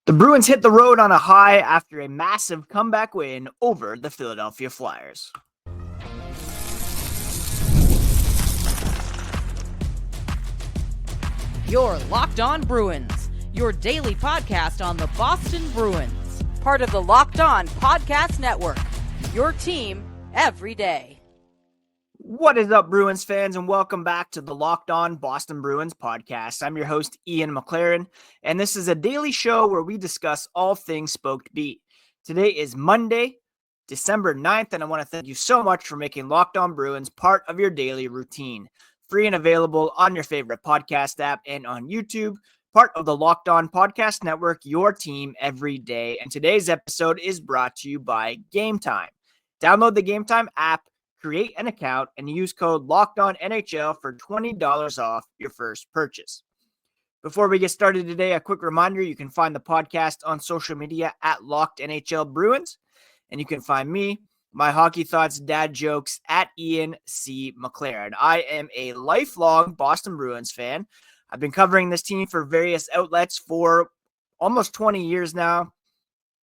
The Bruins hit the road on a high after a massive comeback win over the Philadelphia Flyers. You're Locked On Bruins, your daily podcast on the Boston Bruins, part of the Locked On Podcast Network, your team every day. What is up, Bruins fans, and welcome back to the Locked On Boston Bruins podcast. I'm your host, Ian McLaren, and this is a daily show where we discuss all things Spoked Beat. Today is Monday, December 9th, and I want to thank you so much for making Locked On Bruins part of your daily routine. Free and available on your favorite podcast app and on YouTube, part of the Locked On Podcast Network, your team every day. And today's episode is brought to you by Game Time. Download the Game Time app, create an account, and use code LOCKEDONNHL for $20 off your first purchase. Before we get started today, a quick reminder, you can find the podcast on social media at LockedNHL Bruins, and you can find me, my hockey thoughts, dad jokes, at Ian C. McLaren. I am a lifelong Boston Bruins fan. I've been covering this team for various outlets for almost 20 years now.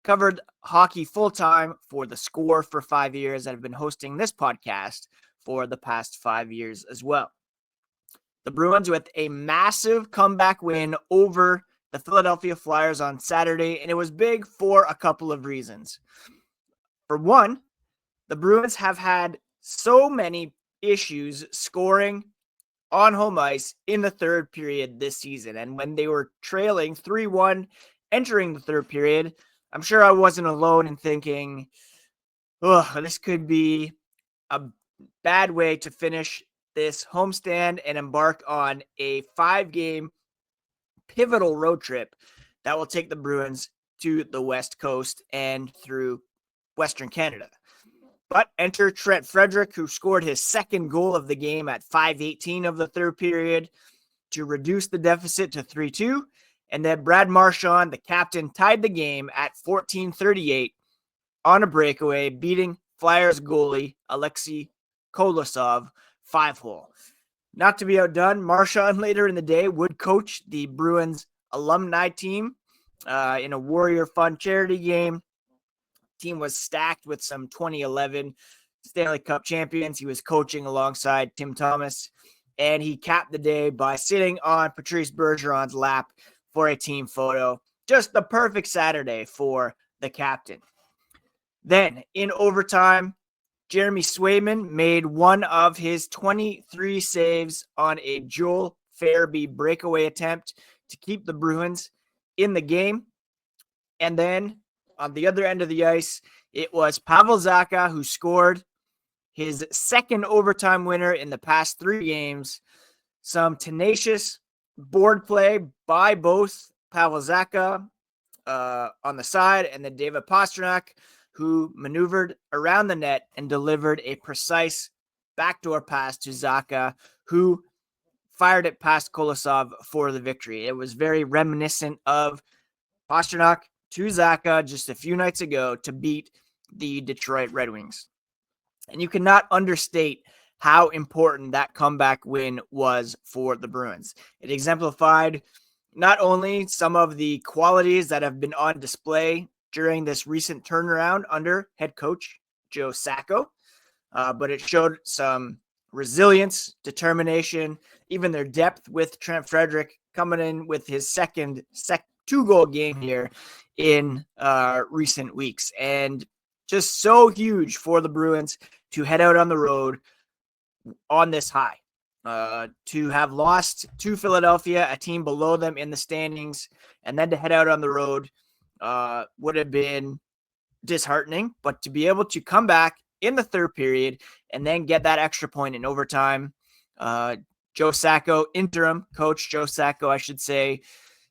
Covered hockey full-time for The Score for 5 years, and I've been hosting this podcast for the past 5 years as well. The Bruins with a massive comeback win over the Philadelphia Flyers on Saturday, and it was big for a couple of reasons. For one, the Bruins have had so many issues scoring on home ice in the third period this season, and when they were trailing 3-1 entering the third period, I'm sure I wasn't alone in thinking, this could be a bad way to finish this homestand and embark on a 5-game pivotal road trip that will take the Bruins to the West Coast and through Western Canada. But enter Trent Frederic, who scored his second goal of the game at 5:18 of the third period to reduce the deficit to 3-2. And then Brad Marchand, the captain, tied the game at 14:38 on a breakaway, beating Flyers goalie Alexei Kolosov 5-hole. Not to be outdone, Marchand later in the day would coach the Bruins alumni team in a Warrior Fund charity game. Team was stacked with some 2011 Stanley Cup champions. He was coaching alongside Tim Thomas, and he capped the day by sitting on Patrice Bergeron's lap for a team photo. Just the perfect Saturday for the captain. Then, in overtime, Jeremy Swayman made one of his 23 saves on a Joel Farabee breakaway attempt to keep the Bruins in the game. And then, on the other end of the ice, it was Pavel Zacha who scored his second overtime winner in the past 3 games. Some tenacious board play by both Pavel Zacha on the side and then David Pastrnak, who maneuvered around the net and delivered a precise backdoor pass to Zacha, who fired it past Kolosov for the victory. It was very reminiscent of Pastrnak to Zacha just a few nights ago to beat the Detroit Red Wings. And you cannot understate how important that comeback win was for the Bruins. It exemplified not only some of the qualities that have been on display during this recent turnaround under head coach Joe Sacco, but it showed some resilience, determination, even their depth with Trent Frederic coming in with his second 2-goal game here in recent weeks. And just so huge for the Bruins to head out on the road on this high. To have lost to Philadelphia, a team below them in the standings, and then to head out on the road would have been disheartening. But to be able to come back in the third period and then get that extra point in overtime, Joe Sacco, interim coach Joe Sacco, I should say,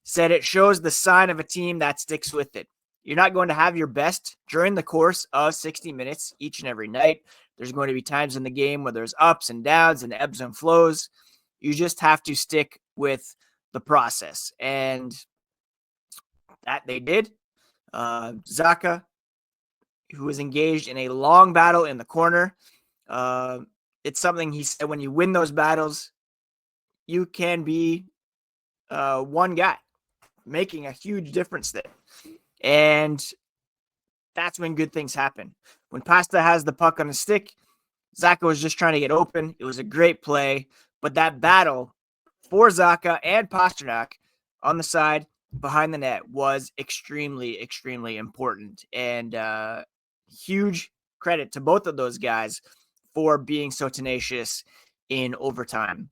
said it shows the sign of a team that sticks with it. You're not going to have your best during the course of 60 minutes each and every night. There's going to be times in the game where there's ups and downs and ebbs and flows. You just have to stick with the process. And that they did. Zacha, who was engaged in a long battle in the corner. It's something he said, when you win those battles, you can be one guy. making a huge difference there. And that's when good things happen. When Pasta has the puck on the stick, Zacha was just trying to get open. It was a great play, but that battle for Zacha and Pastrnak on the side behind the net was extremely, extremely important. And huge credit to both of those guys for being so tenacious in overtime.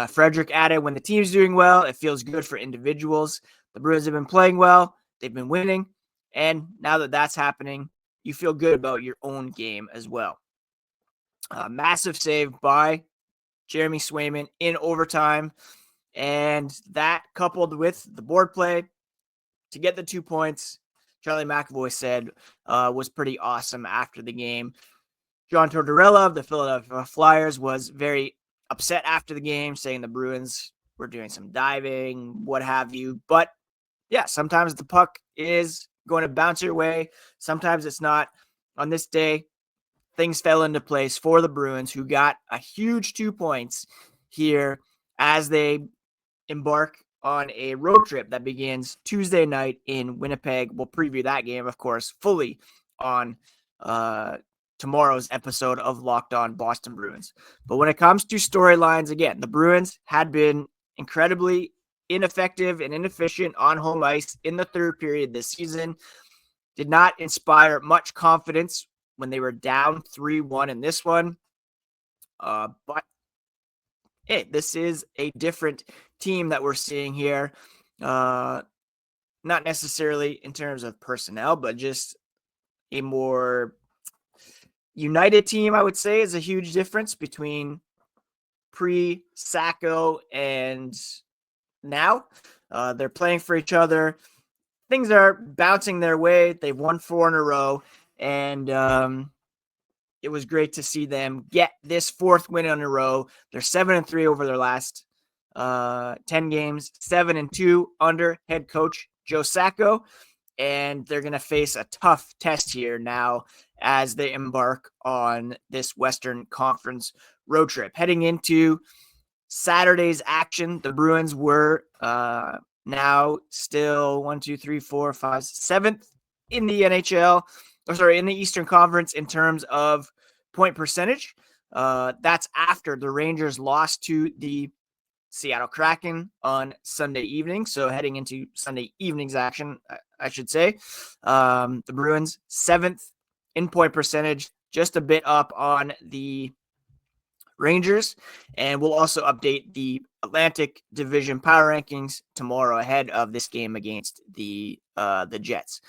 Frederic added, when the team's doing well, it feels good for individuals. The Bruins have been playing well. They've been winning. And now that that's happening, you feel good about your own game as well. Massive save by Jeremy Swayman in overtime. And that coupled with the board play to get the 2 points, Charlie McAvoy said was pretty awesome after the game. John Tortorella of the Philadelphia Flyers was very upset after the game, saying the Bruins were doing some diving, what have you. But yeah, sometimes the puck is going to bounce your way. Sometimes it's not. On this day, things fell into place for the Bruins, who got a huge 2 points here as they embark on a road trip that begins Tuesday night in Winnipeg. We'll preview that game, of course, fully on tomorrow's episode of Locked On Boston Bruins. But when it comes to storylines, again, the Bruins had been incredibly ineffective and inefficient on home ice in the third period this season. Did not inspire much confidence when they were down 3-1 in this one. But hey, this is a different team that we're seeing here. Not necessarily in terms of personnel, but just a more united team, I would say, is a huge difference between pre-Sacco and now. They're playing for each other. Things are bouncing their way. They've won 4 in a row, and it was great to see them get this 4th win in a row. They're 7-3 over their last 10 games, 7-2 under head coach Joe Sacco, and they're going to face a tough test here now as they embark on this Western Conference road trip. Heading into Saturday's action, the Bruins were now still 7th in the NHL, in the Eastern Conference in terms of point percentage. That's after the Rangers lost to the Seattle Kraken on Sunday evening. So heading into Sunday evening's action, I should say, the Bruins 7th in point percentage, just a bit up on the Rangers. And we'll also update the Atlantic Division power rankings tomorrow ahead of this game against the Jets.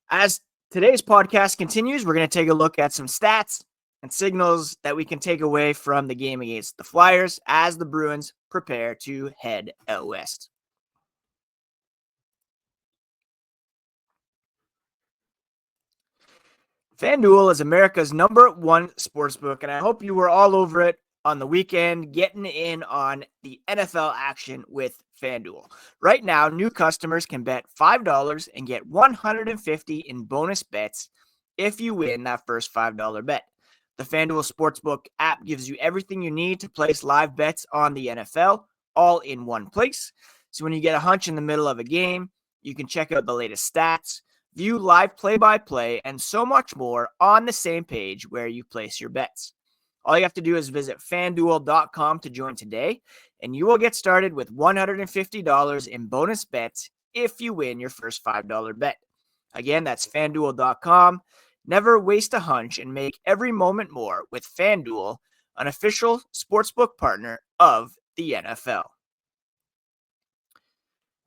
As today's podcast continues, we're going to take a look at some stats and signals that we can take away from the game against the Flyers as the Bruins prepare to head out west. FanDuel is America's #1 sportsbook, and I hope you were all over it on the weekend, getting in on the NFL action with FanDuel. Right now, new customers can bet $5 and get $150 in bonus bets if you win that first $5 bet. The FanDuel Sportsbook app gives you everything you need to place live bets on the NFL, all in one place. So when you get a hunch in the middle of a game, you can check out the latest stats, view live play-by-play, and so much more on the same page where you place your bets. All you have to do is visit FanDuel.com to join today, and you will get started with $150 in bonus bets if you win your first $5 bet. Again, that's FanDuel.com. Never waste a hunch and make every moment more with FanDuel, an official sportsbook partner of the NFL.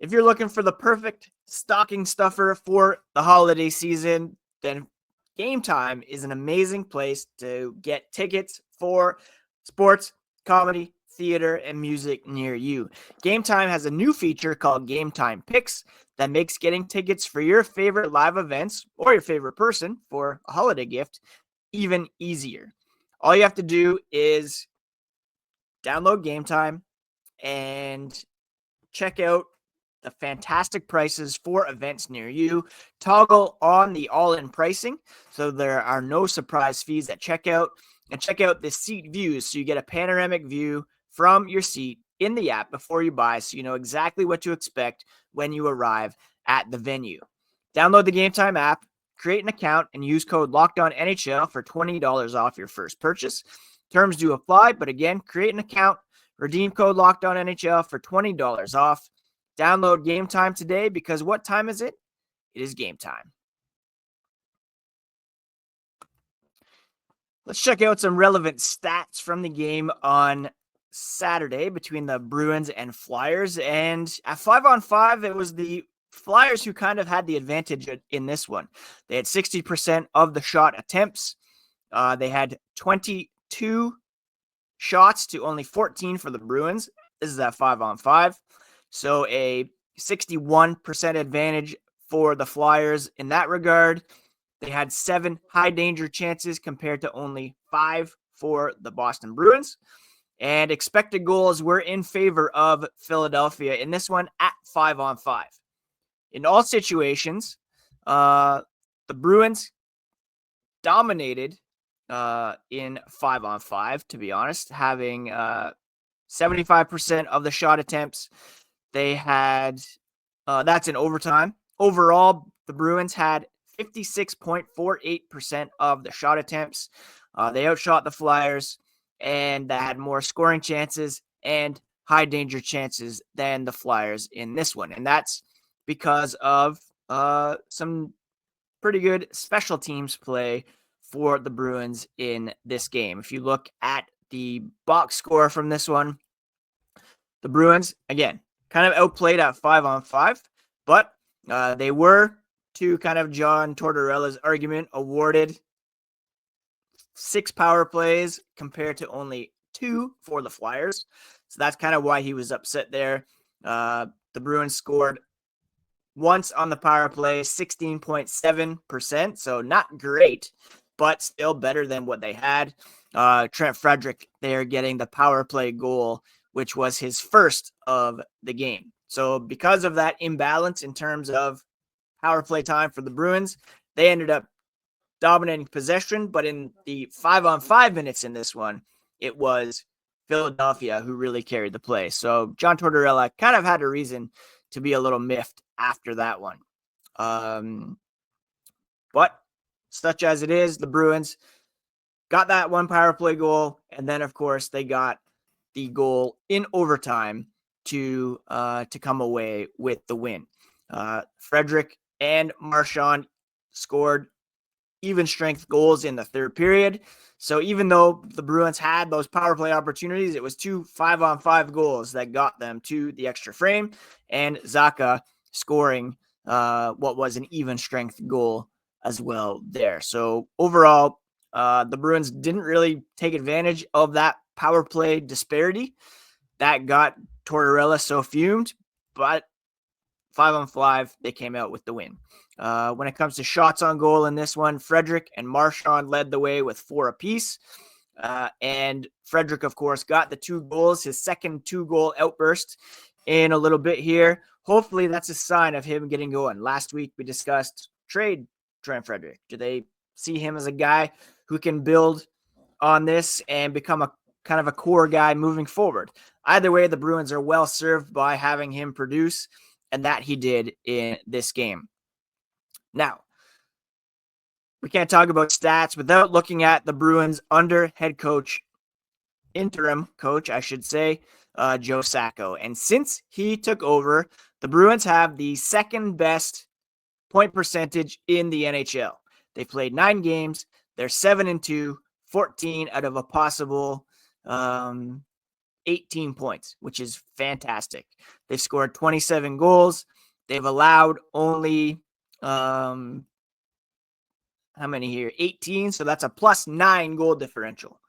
If you're looking for the perfect stocking stuffer for the holiday season, then Game Time is an amazing place to get tickets for sports, comedy, theater, and music near you. Game Time has a new feature called Game Time Picks that makes getting tickets for your favorite live events or your favorite person for a holiday gift even easier. All you have to do is download Game Time and check out the fantastic prices for events near you. Toggle on the all-in pricing so there are no surprise fees at checkout, and check out the seat views so you get a panoramic view from your seat in the app before you buy so you know exactly what to expect when you arrive at the venue. Download the Game Time app, create an account, and use code LOCKEDONNHL for $20 off your first purchase. Terms do apply, but again, create an account, redeem code LOCKEDONNHL for $20 off. Download Game Time today because what time is it? It is game time. Let's check out some relevant stats from the game on Saturday between the Bruins and Flyers. And at 5-on-5, it was the Flyers who kind of had the advantage in this one. They had 60% of the shot attempts. They had 22 shots to only 14 for the Bruins. This is at 5-on-5. So a 61% advantage for the Flyers in that regard. They had 7 high danger chances compared to only 5 for the Boston Bruins. And expected goals were in favor of Philadelphia in this one at 5-on-5. In all situations, the Bruins dominated in 5-on-5, to be honest, having 75% of the shot attempts. They had, that's in overtime. Overall, the Bruins had 56.48% of the shot attempts. They outshot the Flyers and they had more scoring chances and high danger chances than the Flyers in this one. And that's because of some pretty good special teams play for the Bruins in this game. If you look at the box score from this one, the Bruins, again, kind of outplayed at 5-on-5, but they were, to kind of John Tortorella's argument, awarded 6 power plays compared to only 2 for the Flyers. So that's kind of why he was upset there. The Bruins scored once on the power play, 16.7%. So not great, but still better than what they had. Trent Frederic there getting the power play goal, which was his first of the game. So because of that imbalance in terms of power play time for the Bruins, they ended up dominating possession, but in the 5-on-5 minutes in this one, it was Philadelphia who really carried the play. So John Tortorella kind of had a reason to be a little miffed after that one. But such as it is, the Bruins got that one power play goal, and then of course they got the goal in overtime to come away with the win. Frederic and Marchand scored even strength goals in the third period. So even though the Bruins had those power play opportunities, it was 2 5-on-5 goals that got them to the extra frame, and Zacha scoring what was an even strength goal as well there. So overall, the Bruins didn't really take advantage of that power play disparity that got Tortorella so fumed, but 5-on-5, they came out with the win. When it comes to shots on goal in this one, Frederic and Marchand led the way with 4 apiece. And Frederic, of course, got the 2 goals, his second 2-goal outburst in a little bit here. Hopefully that's a sign of him getting going. Last week we discussed trade Trent Frederic. Do they see him as a guy who can build on this and become a kind of a core guy moving forward? Either way, the Bruins are well served by having him produce, and that he did in this game. Now, we can't talk about stats without looking at the Bruins under head coach, interim coach, I should say, Joe Sacco. And since he took over, the Bruins have the second best point percentage in the NHL. They played 9 games. They're 7-2, 14 out of a possible 18 points, which is fantastic. They've scored 27 goals. They've allowed only, how many here? 18. So that's a +9 goal differential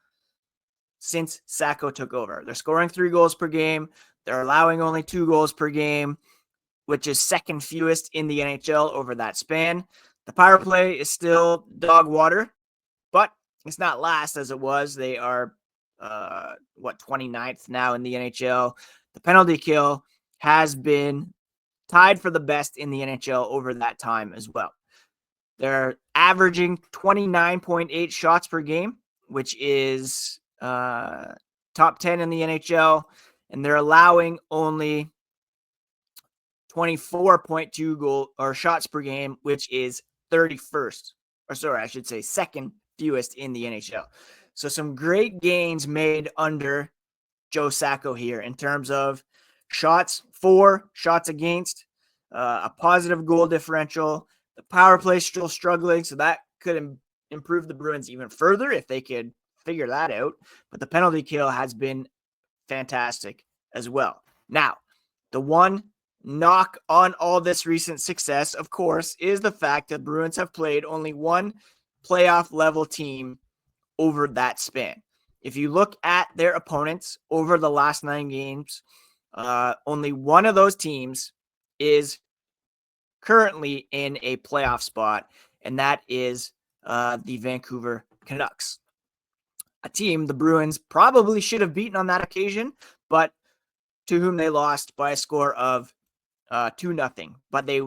since Sacco took over. They're scoring 3 goals per game. They're allowing only 2 goals per game, which is second fewest in the NHL over that span. The power play is still dog water, but it's not last as it was. They are 29th now in the NHL. The penalty kill has been tied for the best in the NHL over that time as well. They're averaging 29.8 shots per game, which is top 10 in the NHL. and they're allowing only 24.2 goal or shots per game, which is 31st, or sorry, I should say second fewest in the NHL. So some great gains made under Joe Sacco here in terms of shots for, shots against, a positive goal differential. The power play still struggling, so that could improve the Bruins even further if they could figure that out. But the penalty kill has been fantastic as well. Now, the one knock on all this recent success, of course, is the fact that Bruins have played only one playoff level team over that span. If you look at their opponents over the last 9 games, only one of those teams is currently in a playoff spot, and that is the Vancouver Canucks. A team the Bruins probably should have beaten on that occasion, but to whom they lost by a score of 2-0. But they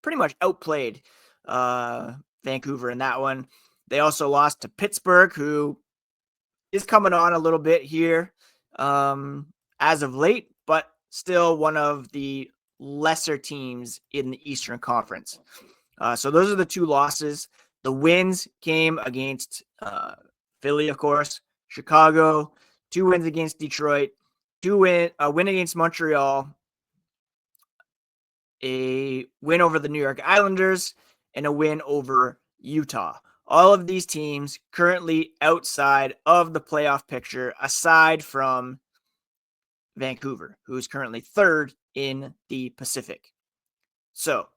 pretty much outplayed Vancouver in that one. They also lost to Pittsburgh, who is coming on a little bit here as of late, but still one of the lesser teams in the Eastern Conference. So those are the 2 losses. The wins came against Philly, of course, Chicago, 2 wins against Detroit, a win against Montreal, a win over the New York Islanders, and a win over Utah. All of these teams currently outside of the playoff picture, aside from Vancouver, who is currently 3rd in the Pacific. So,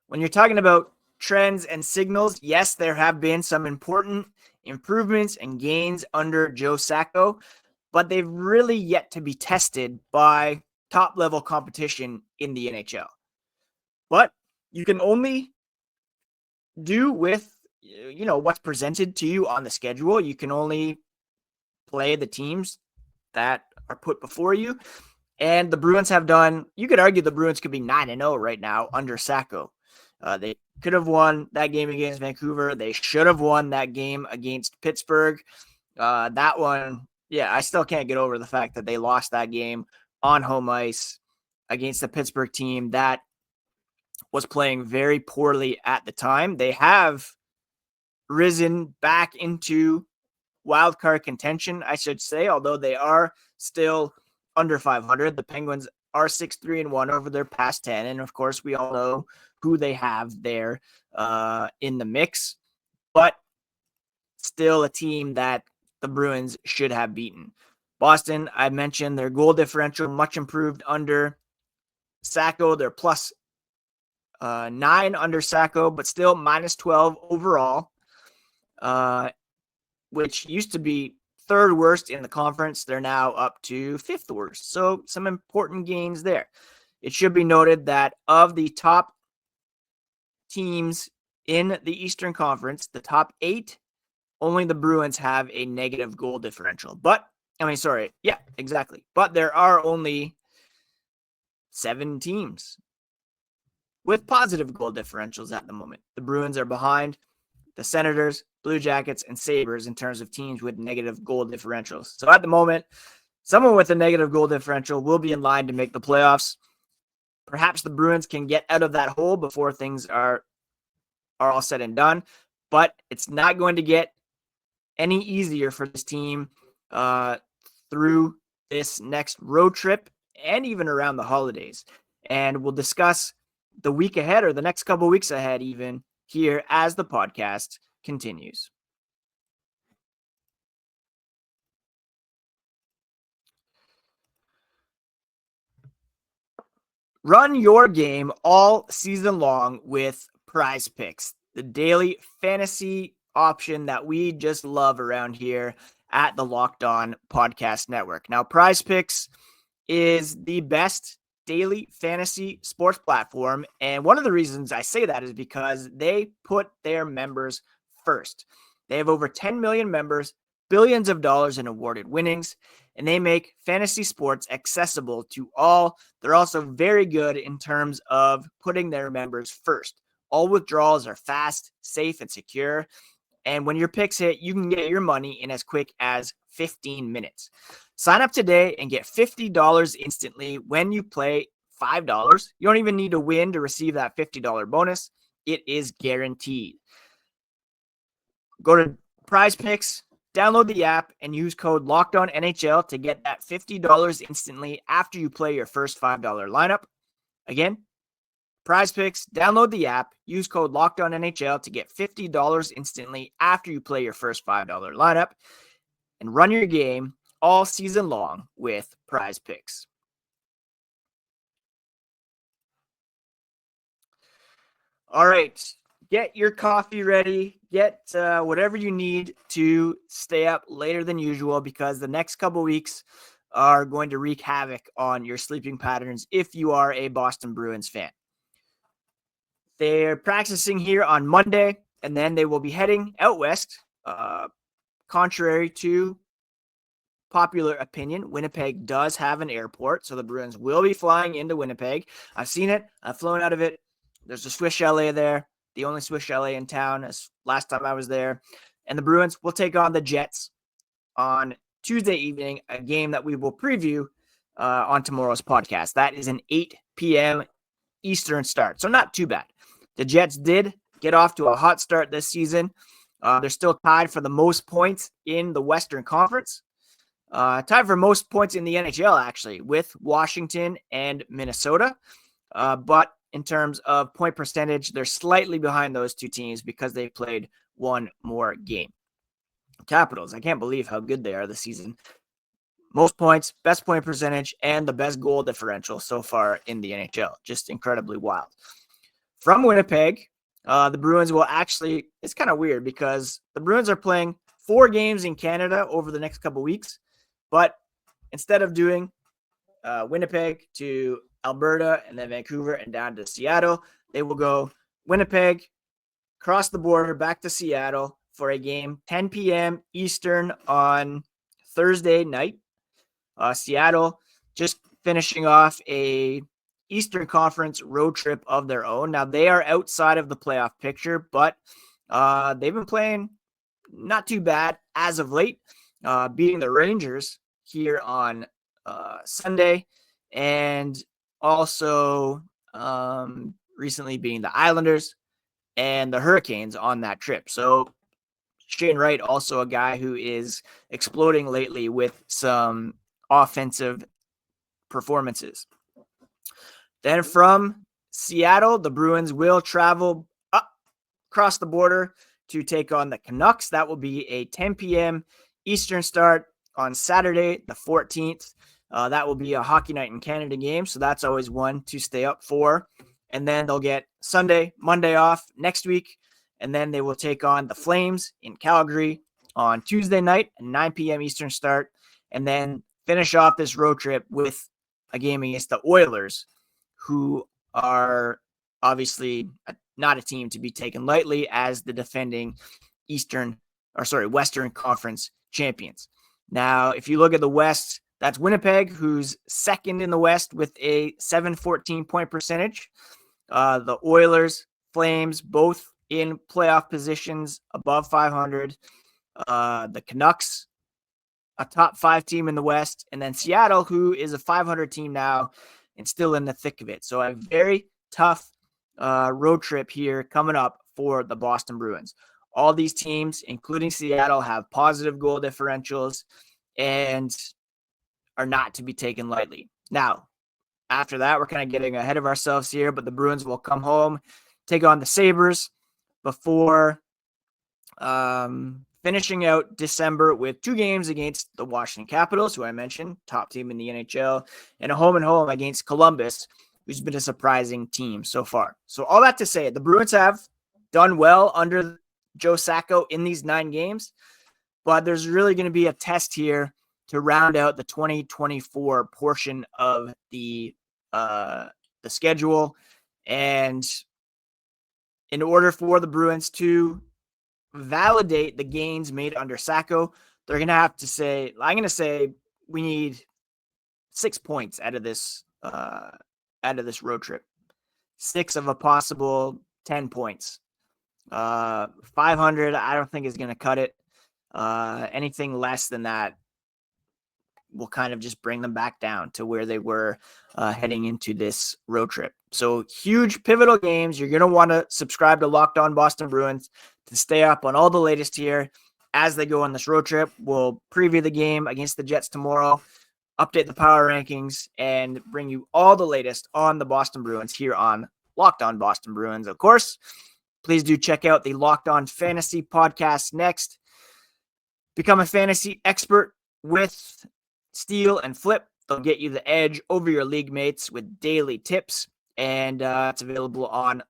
when you're talking about trends and signals, yes, there have been some important improvements and gains under Joe Sacco, but they've really yet to be tested by top-level competition in the NHL. But you can only do with what's presented to you on the schedule. You can only play the teams that are put before you. And the Bruins have done, you could argue the Bruins could be 9-0 right now under Sacco. They could have won that game against Vancouver. They should have won that game against Pittsburgh. That one, yeah, I still can't get over the fact that they lost that game on home ice against the Pittsburgh team that was playing very poorly at the time. They have risen back into wildcard contention, I should say, although they are still under 500. The Penguins are 6-3-1 over their past 10. And of course, we all know who they have there in the mix, but still a team that the Bruins should have beaten. Boston, I mentioned their goal differential much improved under Sacco. They're plus 9 under Sacco, but still minus 12 overall, which used to be 3rd worst in the conference. They're now up to 5th worst. So some important gains there. It should be noted that of the top teams in the Eastern Conference, the top 8, only the Bruins have a negative goal differential. But there are only 7 teams with positive goal differentials at the moment. The Bruins are behind the Senators, Blue Jackets, and Sabres in terms of teams with negative goal differentials. So at the moment, someone with a negative goal differential will be in line to make the playoffs. Perhaps the Bruins can get out of that hole before things are all said and done, but it's not going to get any easier for this team through this next road trip and even around the holidays. And we'll discuss the week ahead, or the next couple of weeks ahead even, here as the podcast continues. Run your game all season long with Prize Picks, the daily fantasy option that we just love around here at the Locked On Podcast Network. Now, Prize Picks is the best daily fantasy sports platform, and one of the reasons I say that is because they put their members first. They have over 10 million members, billions of dollars in awarded winnings, and they make fantasy sports accessible to all. They're also very good in terms of putting their members first. All withdrawals are fast, safe, and secure. And when your picks hit, you can get your money in as quick as 15 minutes. Sign up today and get $50 instantly when you play $5. You don't even need to win to receive that $50 bonus. It is guaranteed. Go to Prize Picks, download the app, and use code LOCKEDONNHL to get that $50 instantly after you play your first $5 lineup. Again, Prize Picks, download the app, use code LOCKEDONNHL to get $50 instantly after you play your first $5 lineup, and run your game all season long with Prize Picks. All right, get your coffee ready. Get whatever you need to stay up later than usual, because the next couple weeks are going to wreak havoc on your sleeping patterns if you are a Boston Bruins fan. They're practicing here on Monday, and then they will be heading out west. Contrary to popular opinion, Winnipeg does have an airport, so the Bruins will be flying into Winnipeg. I've seen it. I've flown out of it. There's a Swiss Chalet there, the only Swiss Chalet in town, as last time I was there. And the Bruins will take on the Jets on Tuesday evening, a game that we will preview on tomorrow's podcast. That is an 8 p.m. Eastern start, so not too bad. The Jets did get off to a hot start this season. They're still tied for the most points in the Western Conference. Tied for most points in the NHL, actually, with Washington and Minnesota. But in terms of point percentage, they're slightly behind those two teams because they played one more game. Capitals, I can't believe how good they are this season. Most points, best point percentage, and the best goal differential so far in the NHL. Just incredibly wild. From Winnipeg, the Bruins will actually, it's kind of weird because the Bruins are playing 4 games in Canada over the next couple weeks. But instead of doing Winnipeg to Alberta and then Vancouver and down to Seattle, they will go Winnipeg, cross the border back to Seattle for a game 10 p.m. Eastern on Thursday night. Seattle just finishing off a Eastern Conference road trip of their own. Now, they are outside of the playoff picture, but they've been playing not too bad as of late, beating the Rangers here on Sunday, and also recently beating the Islanders and the Hurricanes on that trip. So Shane Wright, also a guy who is exploding lately with some offensive performances. Then from Seattle, the Bruins will travel up across the border to take on the Canucks. That will be a 10 p.m. Eastern start on Saturday, the 14th. That will be a Hockey Night in Canada game, so that's always one to stay up for. And then they'll get Sunday, Monday off next week, and then they will take on the Flames in Calgary on Tuesday night, a 9 p.m. Eastern start, and then finish off this road trip with a game against the Oilers, who are obviously not a team to be taken lightly as the defending Western Conference champions. Now, if you look at the West, that's Winnipeg, who's second in the West with a 714 point percentage. The Oilers, Flames, both in playoff positions above 500. The Canucks, a top 5 team in the West, and then Seattle, who is a 500 team now and still in the thick of it. So a very tough road trip here coming up for the Boston Bruins. All these teams, including Seattle, have positive goal differentials and are not to be taken lightly. Now, after that, we're kind of getting ahead of ourselves here, but the Bruins will come home, take on the Sabres before finishing out December with 2 games against the Washington Capitals, who I mentioned, top team in the NHL, and a home against Columbus, who's been a surprising team so far. So all that to say, the Bruins have done well under Joe Sacco in these 9 games, but there's really going to be a test here to round out the 2024 portion of the schedule. And in order for the Bruins to validate the gains made under Sacco, they're going to have to say, I'm going to say we need 6 points out of this road trip. 6 of a possible 10 points. 500, I don't think is going to cut it. Anything less than that, will kind of just bring them back down to where they were heading into this road trip. So huge pivotal games. You're going to want to subscribe to Locked On Boston Bruins to stay up on all the latest here as they go on this road trip. We'll preview the game against the Jets tomorrow, update the power rankings, and bring you all the latest on the Boston Bruins here on Locked On Boston Bruins. Of course, please do check out the Locked On Fantasy podcast next. Become a fantasy expert with Steal and Flip. They'll get you the edge over your league mates with daily tips, and it's available on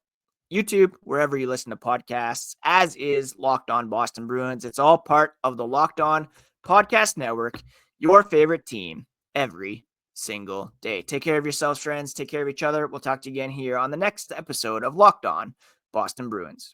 YouTube, wherever you listen to podcasts, as is Locked On Boston Bruins. It's all part of the Locked On Podcast Network, your favorite team every single day. Take care of yourselves, friends. Take care of each other. We'll talk to you again here on the next episode of Locked On Boston Bruins.